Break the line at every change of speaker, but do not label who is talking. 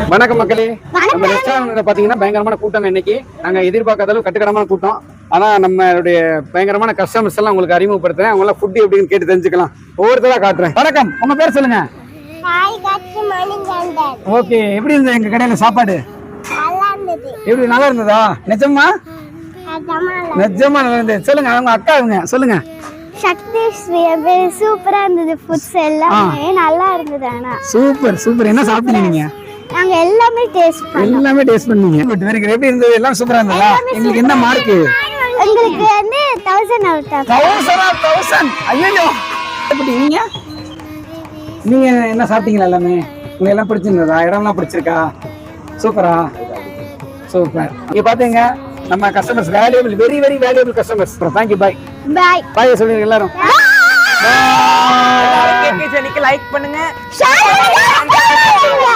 வணக்கம் மக்களே. நம்ம ரெஸ்டாரண்ட்ல பாத்தீங்கன்னா பயங்கரமான கூட்டம். இன்னைக்கு நாங்க எதிர்பார்க்காத அளவு கட்டுக்கடமான கூட்டம். ஆனா நம்மளுடைய பயங்கரமான கஸ்டமர்ஸ் எல்லாம் உங்களுக்கு அறிமுகப்படுத்துறேன். அவங்க எல்லாம் ஃபுட் எப்படின்னு கேட்டு தெரிஞ்சுக்கலாம். ஒவ்வொருத்தரா காட்டுறேன். வணக்கம், உங்க பேர் சொல்லுங்க. ஓகே, எப்படி இருந்தது எங்க கடையில சாப்பாடு? எப்படி நல்லா இருந்ததா? நிஜமா நிஜமா நல்லா இருந்தது. சொல்லுங்க, அவங்க அக்காவுங்க சொல்லுங்க.
சக்தி சூப்பரா இருந்தது. ஃபுட்ஸ் எல்லாமே நல்லா இருந்தது. ஆனா
சூப்பர் சூப்பர். என்ன சாப்பிட்டீங்க நீங்க?
நாங்க எல்லாமே டேஸ்ட்
பண்ணீங்க. But very good. எப்படி இருந்தது? எல்லாம் சூப்பரா இருந்ததா? உங்களுக்கு என்ன மார்க்?
உங்களுக்கு வந்து 1000 அவுட் ஆஃப்
1000. ஐயோ, எப்படி நீங்க என்ன சாப்பிட்டீங்களா? எல்லாமே உங்களுக்கு எல்லாம் பிடிச்சிருந்ததா? இடம்லாம் பிடிச்சிருக்கா? சூப்பரா சூப்பர். இங்க பாத்தீங்க நம்ம customers valuable, very very valuable customers. Thank you. Bye bye சொல்லுங்க எல்லாரும்.
லைக் பண்ணுங்க,
ஷேர் பண்ணுங்க.